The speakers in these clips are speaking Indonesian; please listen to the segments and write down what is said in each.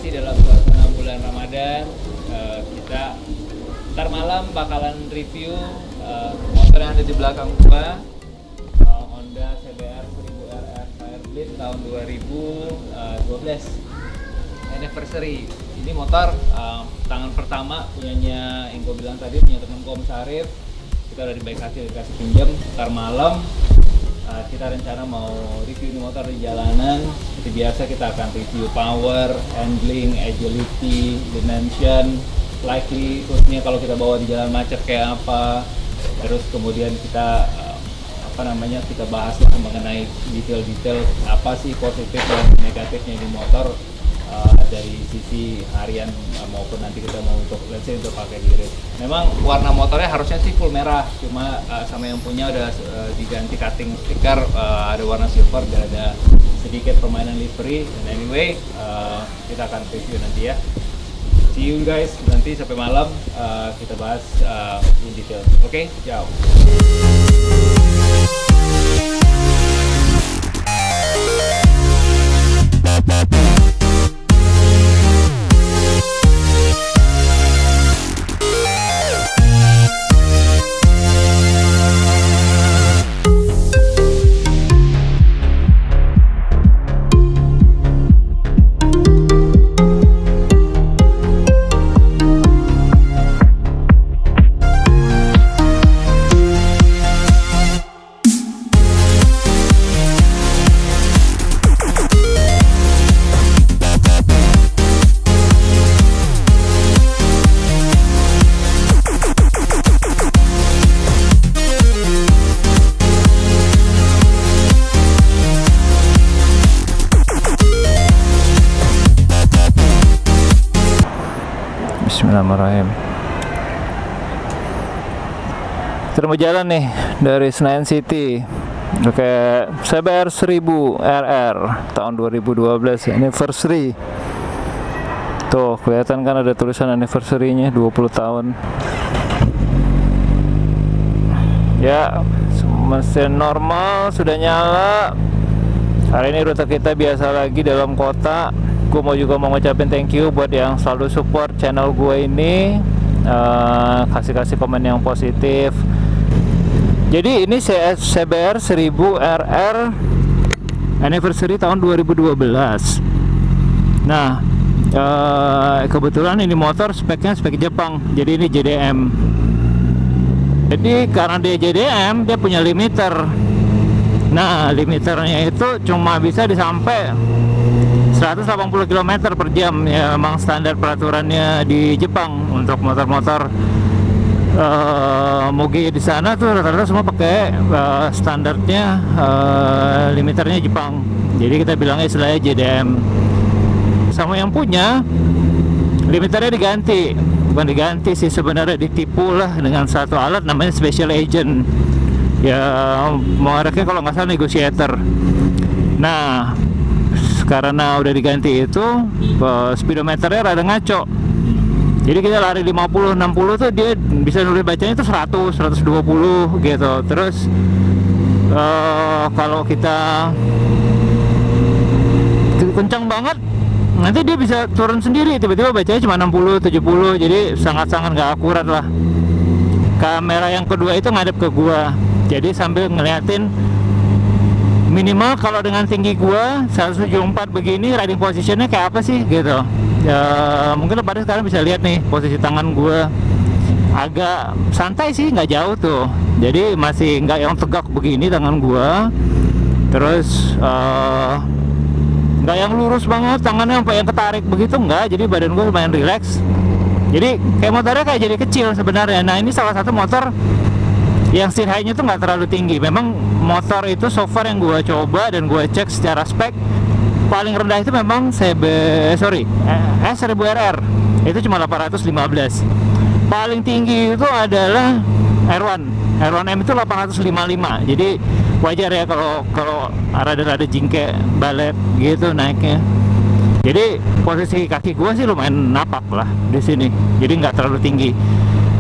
masih dalam suasana bulan Ramadan. Kita ntar malam bakalan review motor yang ada di belakang gua, Honda CBR 1000RR Fireblade tahun 2012 anniversary. Ini motor tangan pertama punyanya yang gua bilang tadi, punya temen gua Om Sarif. Kita udah dikasih pinjam. Ntar malam kita rencana mau review ini motor di jalanan. Seperti biasa kita akan review power, handling, agility, dimension, khususnya kalau kita bawa di jalan macet kayak apa. Terus kemudian kita kita bahas lah mengenai detail-detail apa sih positif dan negatifnya di motor dari sisi harian maupun nanti kita mau untuk untuk pakai di road. Memang warna motornya harusnya sih full merah, cuma sama yang punya udah diganti cutting stiker ada warna silver dan ada sedikit permainan livery. Dan anyway kita akan review nanti ya. See you guys nanti sampai malam kita bahas in detail. Oke, ciao. Bismillahirrahmanirrahim. Kita mau jalan nih dari Senayan City. Oke, CBR 1000RR tahun 2012 anniversary. Tuh, kelihatan kan ada tulisan anniversary-nya 20 tahun. Ya, mesin normal sudah nyala. Hari ini rute kita biasa lagi dalam kota. Gue juga mau ngucapin thank you buat yang selalu support channel gue ini, kasih komen yang positif. Jadi ini CBR 1000RR anniversary tahun 2012. Nah, kebetulan ini motor speknya spek Jepang, jadi ini JDM. Jadi karena dia JDM, dia punya limiter. Nah, limiternya itu cuma bisa disampai 180 km per jam, ya memang standar peraturannya di Jepang untuk motor-motor moge di sana tuh rata-rata semua pakai standarnya limiternya Jepang. Jadi kita bilangnya istilahnya JDM. Sama yang punya limiternya diganti, bukan diganti sih sebenarnya, ditipu lah dengan satu alat namanya special agent. Ya mereknya kalau nggak salah negotiator. Nah, karena udah diganti itu speedometernya rada ngaco. Jadi kita lari 50-60 tuh dia bisa nulis bacanya itu 100-120 gitu. Terus kalau kita kencang banget nanti dia bisa turun sendiri, tiba-tiba bacanya cuma 60-70. Jadi sangat-sangat nggak akurat lah. Kamera yang kedua itu ngadep ke gua, jadi sambil ngeliatin minimal kalau dengan tinggi gua 174 begini riding positionnya kayak apa sih gitu ya. Mungkin pada sekarang bisa lihat nih posisi tangan gua agak santai sih, nggak jauh tuh, jadi masih nggak yang tegak begini tangan gua. Terus nggak yang lurus banget tangannya sampai yang ketarik begitu, nggak. Jadi badan gua lumayan relax, jadi kayak motornya kayak jadi kecil sebenarnya. Nah, ini salah satu motor yang steer height-nya tuh nggak terlalu tinggi. Memang motor itu so far yang gue coba dan gue cek secara spek, paling rendah itu memang S1000RR itu cuma 815. Paling tinggi itu adalah R1M itu 855. Jadi wajar ya kalau rada-rada jingke balet gitu naiknya. Jadi posisi kaki gue sih lumayan napak lah di sini, jadi nggak terlalu tinggi.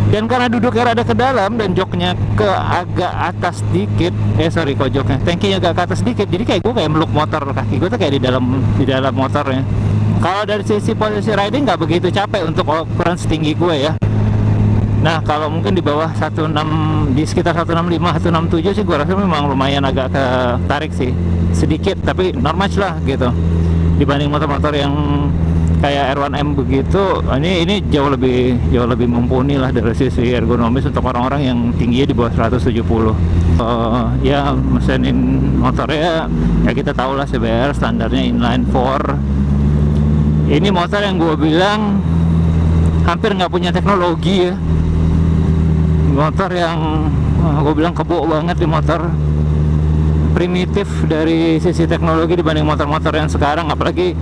Dan karena duduknya rada ke dalam dan joknya ke agak atas dikit, kok joknya, tankinya agak ke atas dikit, jadi kayak gue kayak meluk motor, kaki gue tuh kayak di dalam motornya. Kalau dari sisi posisi riding nggak begitu capek untuk ukuran setinggi gue ya. Nah kalau mungkin di bawah 16, di sekitar 165, 167 sih gue rasa memang lumayan agak ketarik sih, sedikit tapi not much lah gitu. Dibanding motor-motor yang kayak R1M begitu, ini jauh lebih mumpuni lah dari sisi ergonomis untuk orang-orang yang tingginya di bawah 170. Ya mesin motornya ya kita tahu lah CBR standarnya inline 4. Ini motor yang gue bilang hampir nggak punya teknologi ya, motor yang gue bilang kebo banget di motor, primitif dari sisi teknologi dibanding motor-motor yang sekarang. Apalagi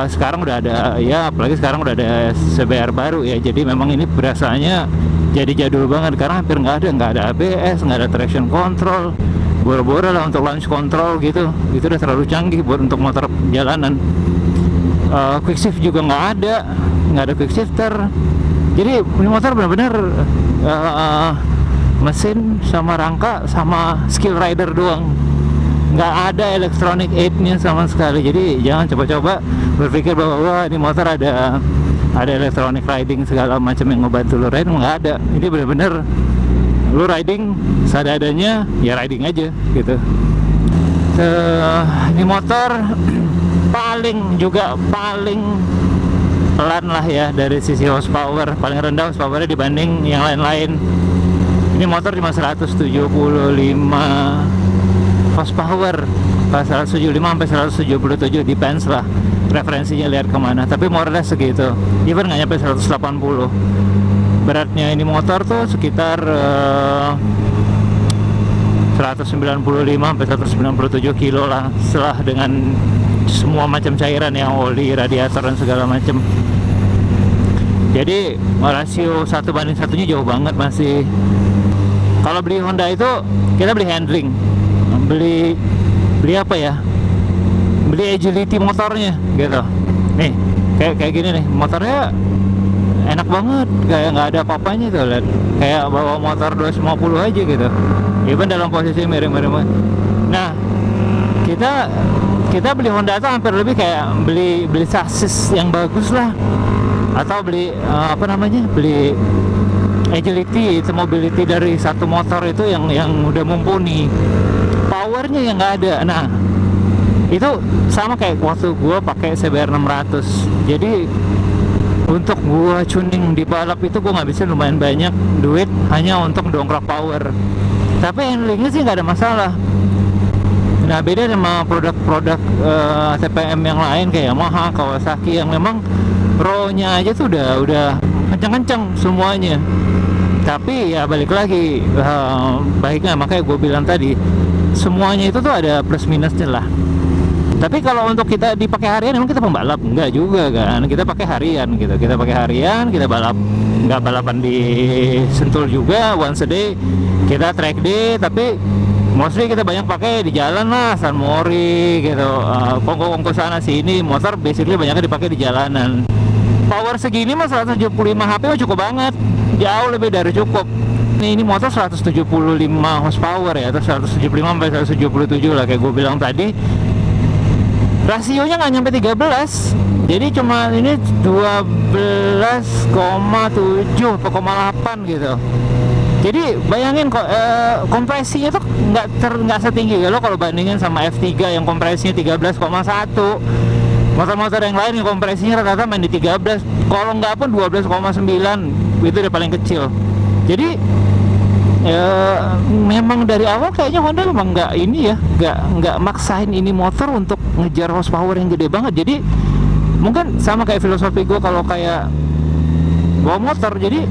sekarang udah ada CBR baru ya, jadi memang ini berasanya jadi jadul banget karena hampir nggak ada ABS, nggak ada traction control, boro-boro lah untuk launch control gitu, itu udah terlalu canggih buat untuk motor jalanan. Quick shift juga nggak ada quick shifter. Jadi ini motor benar-benar mesin sama rangka sama skill rider doang, nggak ada electronic aid-nya sama sekali. Jadi jangan coba-coba berpikir bahwa wah ini motor ada electronic riding segala macam yang ngebantu lo riding, nggak ada. Ini benar-benar lo riding seadanya, ya riding aja gitu. Ini motor paling pelan lah ya dari sisi horsepower, paling rendah horsepowernya dibanding yang lain-lain. Ini motor cuma 175 horsepower, 175 sampai 177 depends lah referensinya lihat kemana, tapi more or less segitu, even nggak nyampe 180. Beratnya ini motor tuh sekitar 195 sampai 197 kilo lah, setelah dengan semua macam cairan yang oli, radiator dan segala macam. Jadi rasio 1:1 jauh banget masih. Kalau beli Honda itu kita beli handling, beli apa ya, beli agility motornya gitu. Nih kayak gini nih, motornya enak banget, kayak nggak ada apa-apanya tuh, lihat kayak bawa motor 250 aja gitu, even dalam posisi miring-miring. Nah kita beli Honda itu hampir lebih kayak beli sasis yang bagus lah, atau beli beli agility, itu mobility dari satu motor itu yang udah mumpuni, powernya yang nggak ada. Nah itu sama kayak waktu gue pakai CBR 600. Jadi untuk gue tuning di balap itu gue ngabisin lumayan banyak duit hanya untuk dongkrak power, tapi handlingnya sih nggak ada masalah. Nah beda sama produk-produk TPM yang lain kayak Yamaha, Kawasaki yang memang raw-nya aja tuh udah kencang-kencang semuanya. Tapi ya balik lagi, baiknya makanya gue bilang tadi, semuanya itu tuh ada plus minusnya lah. Tapi kalau untuk kita dipakai harian, emang kita pembalap? Enggak juga kan, kita pakai harian gitu. Kita pakai harian, kita balap, nggak balapan di Sentul juga, once a day. Kita track day, tapi mostly kita banyak pakai di jalan lah, San Mori gitu, kongko-kongko sana sini. Motor basically banyaknya dipakai di jalanan. Power segini mah 175 HP mah cukup banget, jauh lebih dari cukup. Ini motor 175 horsepower ya, atau 175 sampai 177 lah kayak gue bilang tadi. Rasionya nggak nyampe 13, jadi cuma ini 12,7 atau 0,8 gitu. Jadi bayangin kok, kompresinya tuh nggak setinggi lo kalau bandingin sama F3 yang kompresinya 13,1. Motor-motor yang lain yang kompresinya rata-rata main di 13, kalau nggak pun 12,9, itu udah paling kecil. Jadi memang dari awal kayaknya Honda memang nggak maksain ini motor untuk ngejar horsepower yang gede banget. Jadi mungkin sama kayak filosofi gue kalau kayak bawa motor, jadi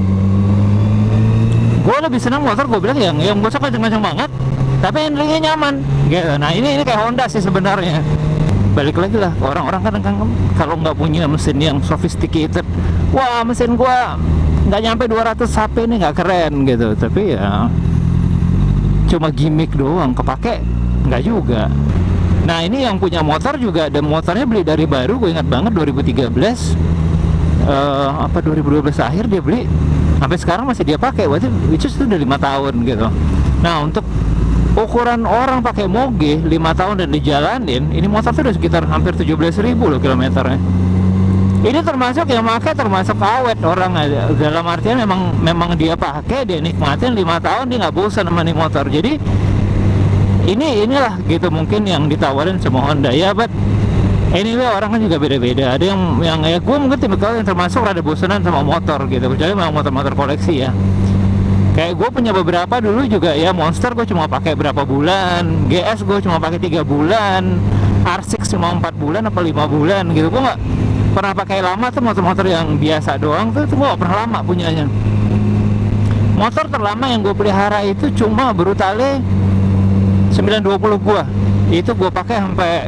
gue lebih senang motor gue bilang yang gue suka kencang-kencang banget tapi handlingnya nyaman gitu. Nah ini kayak Honda sih sebenarnya. Balik lagi lah, orang-orang kadang kalau nggak punya mesin yang sophisticated, wah mesin gue nggak nyampe 200 HP nih, nggak keren gitu. Tapi ya cuma gimmick doang, kepake nggak juga. Nah ini yang punya motor juga, dan motornya beli dari baru, gue ingat banget 2013 2012 akhir dia beli, sampai sekarang masih dia pakai, berarti which is itu udah 5 tahun gitu. Nah untuk ukuran orang pakai moge 5 tahun dan dijalanin, ini motor tuh udah sekitar hampir 17.000 loh kilometernya. Ini termasuk yang pakai termasuk awet orang, dalam artian memang dia pakai, dia nikmatin 5 tahun, dia nggak bosan sama nih motor. Jadi inilah gitu mungkin yang ditawarin sama Honda ya, but anyway orang kan juga beda-beda. Ada yang ya gue mungkin tipikal yang termasuk rada bosanan sama motor gitu, kecuali memang motor-motor koleksi ya. Kayak gue punya beberapa dulu juga ya, Monster gue cuma pakai berapa bulan, GS gue cuma pakai 3 bulan, R6 cuma 4 bulan apa 5 bulan gitu. Gue nggak pernah pakai lama tuh, motor-motor yang biasa doang tuh gue gak pernah lama punyanya. Motor terlama yang gue pelihara itu cuma Brutale 920 gua. Itu gue pakai sampai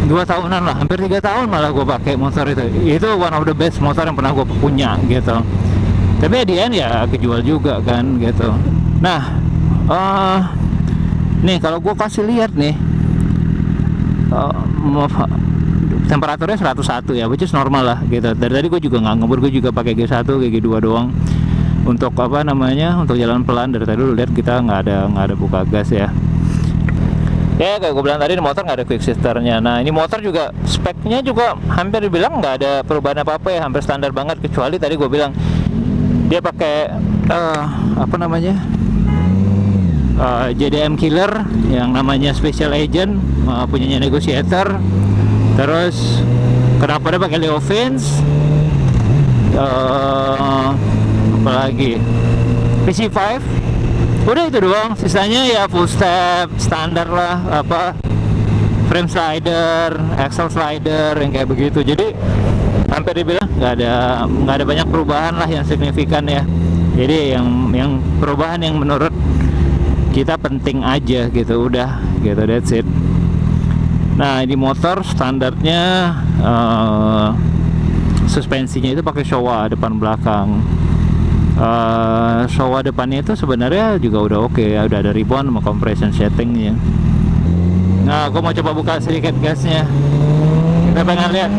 2 tahunan lah, hampir 3 tahun malah gue pakai motor itu. Itu one of the best motor yang pernah gue punya gitu. Tapi di end ya kejual juga kan gitu. Nah, nih kalau gue kasih lihat nih, temperaturnya 101 ya, which is normal lah gitu. Dari tadi gue juga nggak ngebut, gue juga pakai G1, G2 doang untuk apa namanya, untuk jalan pelan. Dari tadi lu lihat kita nggak ada buka gas ya. Ya kayak gue bilang tadi, di motor nggak ada quick shifternya. Nah ini motor juga speknya juga hampir dibilang nggak ada perubahan apa ya, hampir standar banget, kecuali tadi gue bilang dia pakai apa namanya, JDM Killer yang namanya Special Agent, punyanya Negotiator. Terus kenapa dia pakai Leo Fins, apalagi PC5, udah itu doang. Sisanya ya full step standar lah, apa frame slider, axle slider yang kayak begitu. Jadi hampir dibilang nggak ada banyak perubahan lah yang signifikan ya. Jadi yang perubahan yang menurut kita penting aja gitu, udah gitu, that's it. Nah ini motor standarnya suspensinya itu pakai Showa depan belakang. Showa depannya itu sebenarnya juga udah oke ya, udah ada ribbon sama compression settingnya. Nah aku mau coba buka sedikit gasnya, kita pengen lihat.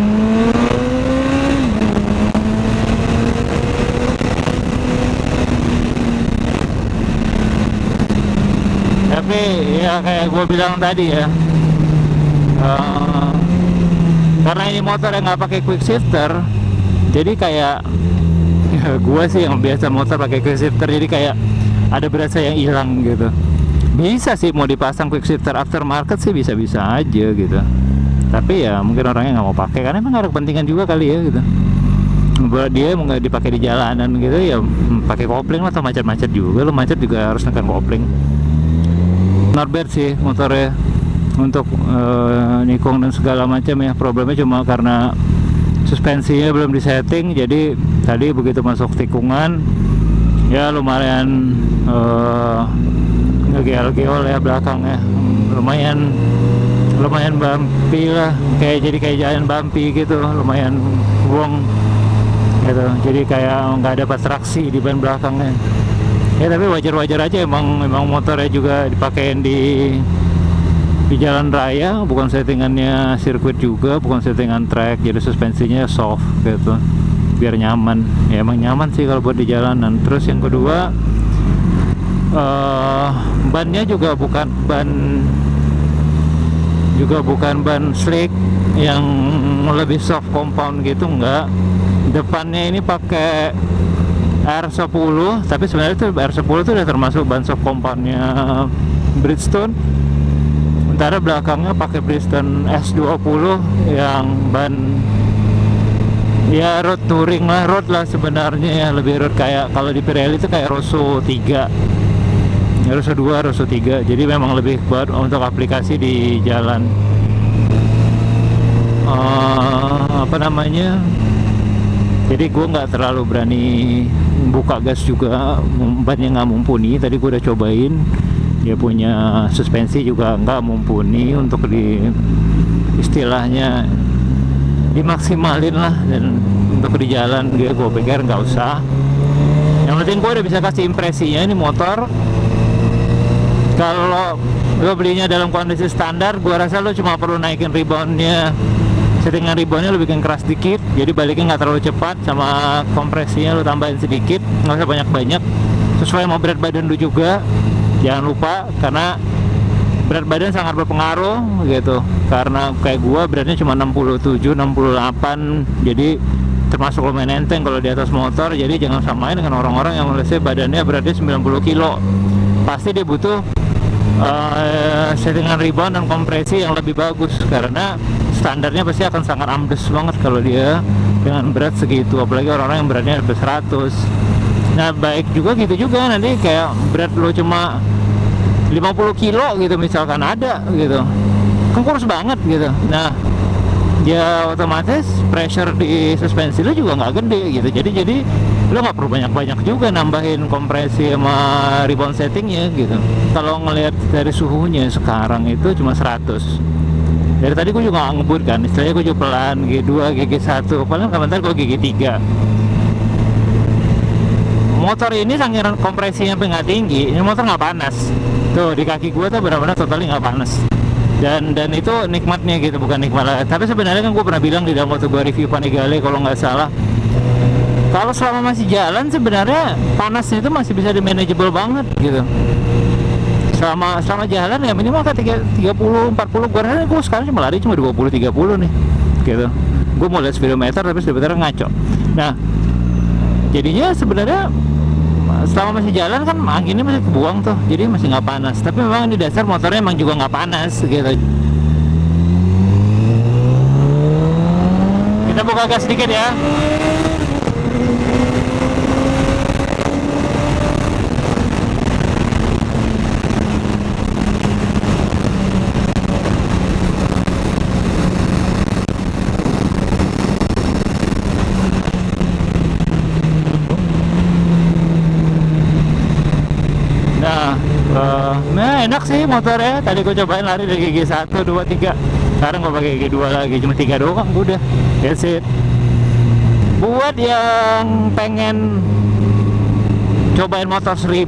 Tapi ya kayak gue bilang tadi ya, karena ini motor yang nggak pakai quick shifter, jadi kayak ya gue sih yang biasa motor pakai quick shifter, jadi kayak ada berasa yang hilang gitu. Bisa sih mau dipasang quick shifter aftermarket sih, bisa-bisa aja gitu. Tapi ya mungkin orangnya nggak mau pakai karena emang nggak ada kepentingan juga kali ya gitu. Buat dia mau nggak dipakai di jalanan gitu ya, pakai kopling atau macet-macet juga. Lo macet juga harus nekan kopling. Not bad sih motornya untuk nikung dan segala macam ya. Problemnya cuma karena suspensinya belum disetting, jadi tadi begitu masuk tikungan ya lumayan ngegeol-geol ya belakangnya, lumayan bumpy lah, kayak jalan bumpy gitu, lumayan buang gitu, jadi kayak nggak dapat traksi di ban belakangnya ya. Tapi wajar-wajar aja, emang motornya juga dipakein di jalan raya, bukan settingannya sirkuit juga, bukan settingan track, jadi suspensinya soft gitu biar nyaman ya. Emang nyaman sih kalau buat di jalanan. Terus yang kedua, bannya juga bukan ban slick yang lebih soft compound gitu, enggak. Depannya ini pakai R10, tapi sebenarnya itu R10 itu udah termasuk ban soft compoundnya Bridgestone. Sementara belakangnya pakai Bridgestone S20 yang ban ya road touring lah, road lah sebenarnya ya, lebih road. Kayak kalau di Pirelli itu kayak Rosso 3, Rosso 2, Rosso 3, jadi memang lebih buat untuk aplikasi di jalan. Apa namanya, jadi gue nggak terlalu berani buka gas juga, bannya nggak mumpuni. Tadi gue udah cobain, dia punya suspensi juga nggak mumpuni untuk istilahnya dimaksimalin lah, dan untuk di jalan gue pikir nggak usah. Yang penting gue udah bisa kasih impresinya ini motor. Kalau lo belinya dalam kondisi standar, gue rasa lo cuma perlu naikin reboundnya, settingan reboundnya lo bikin keras dikit, jadi baliknya nggak terlalu cepat, sama kompresinya lo tambahin sedikit, nggak usah banyak-banyak, sesuai sama berat badan lo juga. Jangan lupa, karena berat badan sangat berpengaruh gitu, karena kayak gua beratnya cuma 67, 68, jadi termasuk lumayan enteng kalau di atas motor. Jadi jangan samain dengan orang-orang yang let's badannya beratnya 90 kilo. Pasti dia butuh settingan rebound dan kompresi yang lebih bagus, karena standarnya pasti akan sangat ambles banget kalau dia dengan berat segitu, apalagi orang-orang yang beratnya lebih 100. Nah baik juga gitu juga, nanti kayak berat lo cuma 50 kilo gitu misalkan, ada gitu kan kurus banget gitu. Nah ya otomatis pressure di suspensi lo juga nggak gede gitu, jadi lo nggak perlu banyak-banyak juga nambahin kompresi sama rebound settingnya gitu. Kalau ngelihat dari suhunya sekarang itu cuma 100. Dari tadi gue juga nggak ngebut kan, istilahnya gue juga pelan, G2, GG1, paling kapan gue GG3. Motor ini sangiran kompresinya sampai nggak tinggi, ini motor nggak panas. Tuh di kaki gue tuh benar-benar totally nggak panas. Dan itu nikmatnya gitu, bukan nikmat lah. Tapi sebenarnya kan gue pernah bilang di dalam waktu gue review Panigale kalau nggak salah, kalau selama masih jalan sebenarnya panasnya itu masih bisa di manageable banget gitu. Selama jalan ya minimal ke 30, 40. Gue sekarang cuma lari cuma 20, 30 nih gitu. Gue mau lihat speedometer tapi speedometer ngaco. Nah jadinya sebenarnya selama masih jalan kan anginnya masih kebuang tuh, jadi masih nggak panas. Tapi memang di dasar motornya emang juga nggak panas gitu. Kita buka gas sedikit ya. Nah enak sih motornya. Tadi gue cobain lari dari gigi 1, 2, 3. Sekarang gue pakai gigi 2 lagi, cuma 3 doang udah. That's it. Buat yang pengen cobain motor 1000,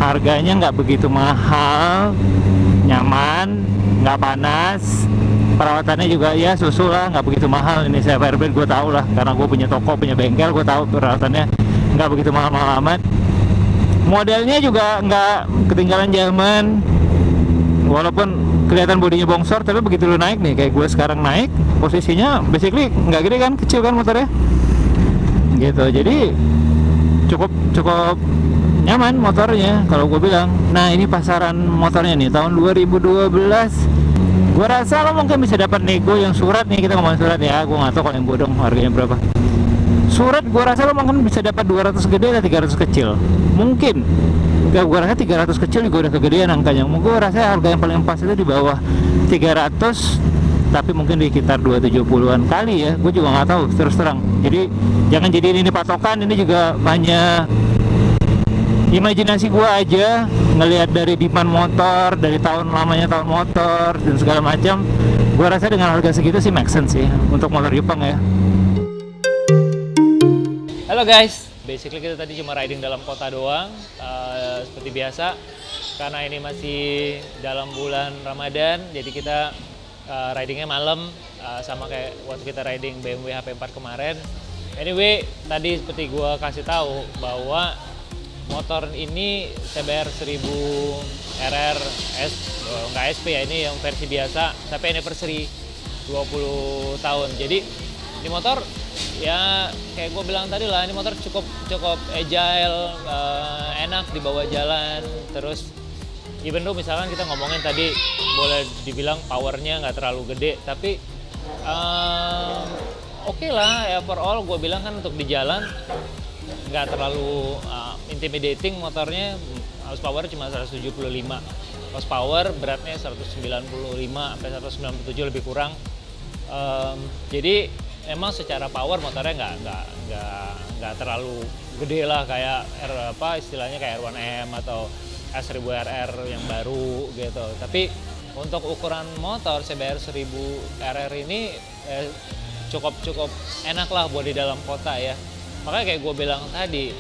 harganya nggak begitu mahal, nyaman, nggak panas, perawatannya juga ya susul lah, nggak begitu mahal. Ini saya Firebird gue tahu lah, karena gue punya toko, punya bengkel, gue tahu perawatannya nggak begitu mahal-mahal amat. Modelnya juga nggak ketinggalan zaman, walaupun kelihatan bodinya bongsor, tapi begitu lu naik nih, kayak gue sekarang naik, posisinya basically nggak gede kan, kecil kan motornya, gitu. Jadi cukup nyaman motornya kalau gue bilang. Nah ini pasaran motornya nih tahun 2012. Gue rasa lo mungkin bisa dapat nego yang surat nih, kita ngomongin surat ya, gue nggak tahu kalau yang bodong harganya berapa. Surat gue rasa lo mungkin bisa dapat 200 gede atau 300 kecil, mungkin. Enggak, gue rasa 300 kecil juga udah kegedean angkanya. Gue rasa harga yang paling pas itu di bawah 300, tapi mungkin di sekitar 270-an kali ya, gue juga nggak tahu terus terang. Jadi jangan jadiin ini patokan, ini juga hanya imajinasi gue aja, ngelihat dari demand motor, dari tahun lamanya tahun motor dan segala macam. Gue rasa dengan harga segitu sih make sense sih untuk motor Jepang ya. Halo guys, basically kita tadi cuma riding dalam kota doang, seperti biasa. Karena ini masih dalam bulan Ramadan, jadi kita ridingnya malam, sama kayak waktu kita riding BMW HP4 kemarin. Anyway, tadi seperti gue kasih tahu bahwa motor ini CBR 1000 RR S, nggak SP ya, ini yang versi biasa, tapi anniversary 20 tahun. Jadi ini motor ya kayak gue bilang tadi lah, ini motor cukup agile, enak dibawa jalan. Terus even though misalkan kita ngomongin tadi boleh dibilang powernya nggak terlalu gede, tapi oke lah ya, overall gue bilang kan untuk di jalan nggak terlalu intimidating motornya. Horsepower cuma 175 horsepower, beratnya 195 sampai 197 lebih kurang. Jadi emang secara power motornya nggak terlalu gede lah, kayak istilahnya kayak R1M atau S1000 RR yang baru gitu. Tapi untuk ukuran motor CBR 1000 RR ini cukup enak lah buat di dalam kota ya. Makanya kayak gue bilang tadi,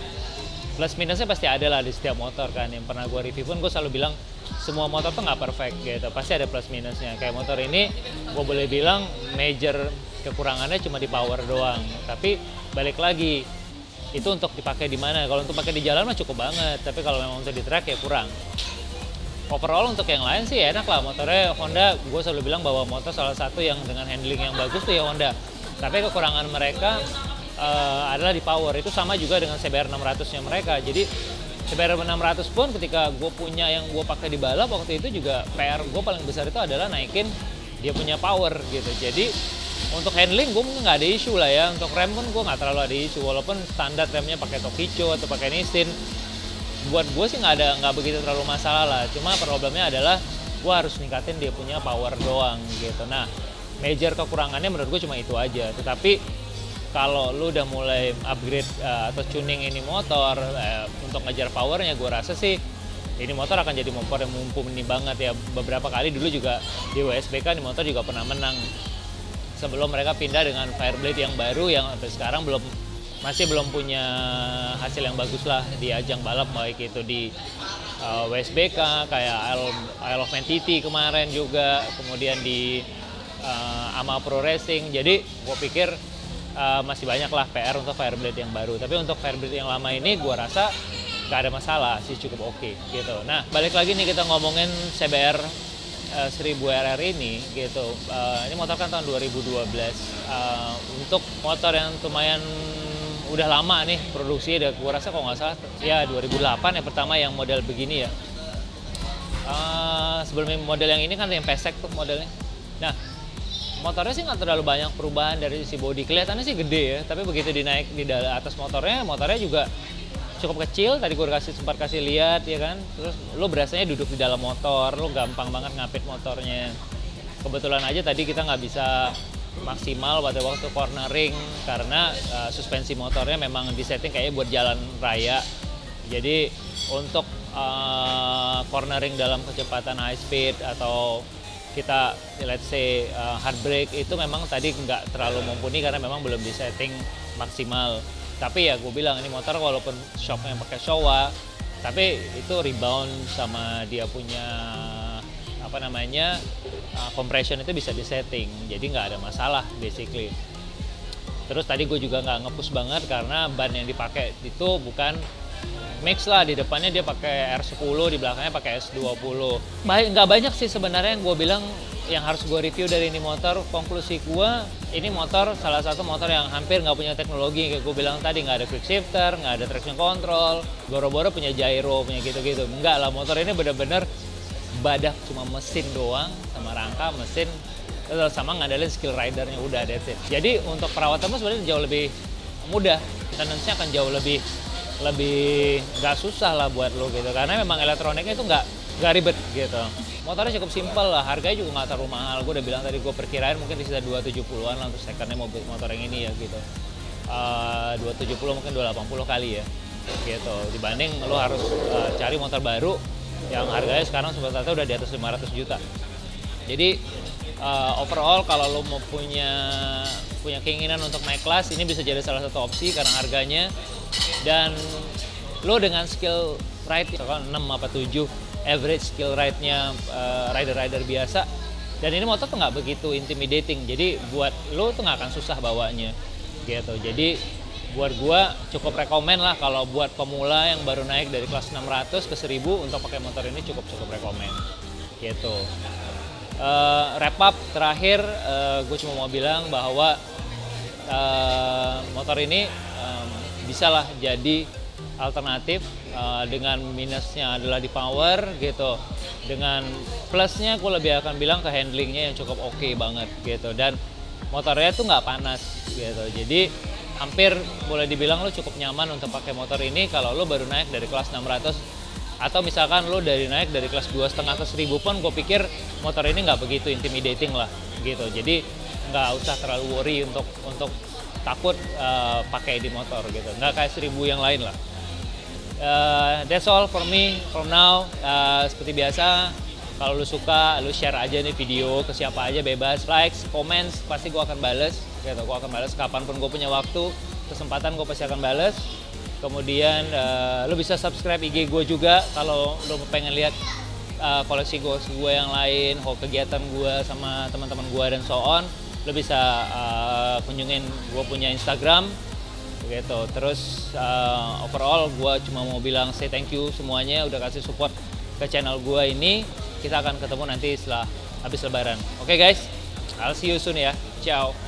plus minusnya pasti ada lah di setiap motor kan. Yang pernah gue review pun gue selalu bilang semua motor tuh nggak perfect gitu, pasti ada plus minusnya. Kayak motor ini gue boleh bilang major kekurangannya cuma di power doang. Tapi balik lagi, itu untuk dipakai di mana? Kalau untuk pakai di jalan mah cukup banget, tapi kalau memang untuk di track ya kurang. overall untuk yang lain sih enak lah motornya. Honda, gue selalu bilang bahwa motor salah satu yang dengan handling yang bagus tuh ya Honda. Tapi kekurangan mereka adalah di power. Itu sama juga dengan CBR 600-nya mereka. Jadi CBR 600 pun ketika gue punya yang gue pakai di balap waktu itu juga PR gue paling besar itu adalah naikin dia punya power gitu. Jadi untuk handling gue mungkin nggak ada isu lah ya. Untuk rem pun gue nggak terlalu ada isu. Walaupun standar remnya pakai Tokicho atau pakai Nissin, buat gue sih nggak begitu terlalu masalah lah. Cuma problemnya adalah gue harus ningkatin dia punya power doang gitu. Nah, major kekurangannya menurut gue cuma itu aja. Tetapi kalau lu udah mulai upgrade atau tuning ini motor untuk ngejar powernya, gue rasa sih ini motor akan jadi motor yang mumpuni banget ya. Beberapa kali dulu juga di WSBK ini motor juga pernah menang sebelum mereka pindah dengan Fireblade yang baru yang sampai sekarang masih belum punya hasil yang bagus lah di ajang balap, baik itu di WSBK kayak Isle of Man TT kemarin juga, kemudian di AMA Pro Racing. Jadi gue pikir masih banyak lah PR untuk Fireblade yang baru. Tapi untuk Fireblade yang lama ini gue rasa gak ada masalah sih, cukup oke gitu. Nah, balik lagi nih kita ngomongin CBR 1000 RR ini gitu. Ini motor kan tahun 2012. Untuk motor yang lumayan udah lama nih produksi, gue rasa kalau nggak salah ya 2008 yang pertama yang model begini ya. Sebelum model yang ini kan yang pesek tuh modelnya. Nah, motornya sih nggak terlalu banyak perubahan dari sisi bodi, kelihatannya sih gede ya, tapi begitu dinaik di atas motornya juga cukup kecil. Tadi gue sempat kasih lihat ya kan, terus lo berasanya duduk di dalam motor, lo gampang banget ngapit motornya. Kebetulan aja tadi kita nggak bisa maksimal pada waktu cornering karena suspensi motornya memang disetting kayaknya buat jalan raya. Jadi untuk cornering dalam kecepatan high speed atau kita let's say hard brake itu memang tadi nggak terlalu mumpuni karena memang belum disetting maksimal. Tapi ya gue bilang ini motor walaupun shocknya pakai Showa, tapi itu rebound sama dia punya compression itu bisa disetting, jadi nggak ada masalah basically. Terus tadi gue juga nggak nge-push banget karena ban yang dipakai itu bukan mix lah, di depannya dia pakai R10, di belakangnya pakai S20. Nggak banyak sih sebenarnya yang gue bilang yang harus gue review dari ini motor. Konklusi gue, ini motor salah satu motor yang hampir nggak punya teknologi, kayak gue bilang tadi, nggak ada quick shifter, nggak ada traction control, boro-boro punya gyro, punya gitu-gitu. Enggak lah, motor ini bener-bener badak, cuma mesin doang sama rangka mesin sama ngandelin skill ridernya, udah that's it. Jadi untuk perawatannya sebenarnya jauh lebih mudah, tendensinya akan jauh lebih nggak susah lah buat lo gitu, karena memang elektroniknya itu nggak ribet gitu. Motornya cukup simpel lah, harganya juga nggak terlalu mahal. Gue udah bilang tadi, gue perkirain mungkin di sekitar 270-an lah untuk secondnya motor yang ini ya gitu. 270 mungkin 280 kali ya gitu, dibanding lo harus cari motor baru yang harganya sekarang sebenarnya udah di atas 500 juta. Jadi overall kalau lo mau punya keinginan untuk naik kelas, ini bisa jadi salah satu opsi karena harganya, dan lo dengan skill ride misalkan 6 apa 7 average skill ride-nya rider-rider biasa, dan ini motor tuh nggak begitu intimidating, jadi buat lo tuh nggak akan susah bawanya gitu. Jadi buat gua cukup rekomen lah kalau buat pemula yang baru naik dari kelas 600 ke 1000 untuk pakai motor ini cukup rekomen gitu. Wrap up terakhir, gue cuma mau bilang bahwa motor ini bisa lah jadi alternatif, dengan minusnya adalah di power gitu, dengan plusnya gue lebih akan bilang ke handlingnya yang cukup oke banget gitu, dan motornya tuh nggak panas gitu. Jadi hampir boleh dibilang lo cukup nyaman untuk pakai motor ini kalau lo baru naik dari kelas 600, atau misalkan lo naik dari kelas 2,5 ke 1000 pun gue pikir motor ini nggak begitu intimidating lah gitu. Jadi nggak usah terlalu worry untuk takut pakai di motor gitu, nggak kayak 1000 yang lain lah. That's all for me from now. Seperti biasa, kalau lu suka, lu share aja nih video ke siapa aja, bebas, likes, comments, pasti gue akan bales gitu. Gue akan bales kapanpun gue punya waktu, kesempatan, gue pasti akan bales. Kemudian lu bisa subscribe IG gue juga kalau lu pengen lihat koleksi gue yang lain, kegiatan gue sama teman-teman gue dan so on. Lu bisa kunjungin gue punya Instagram gitu. Terus overall gue cuma mau bilang say thank you semuanya udah kasih support ke channel gua ini. Kita akan ketemu nanti setelah habis lebaran. Oke guys, I'll see you soon ya. Ciao.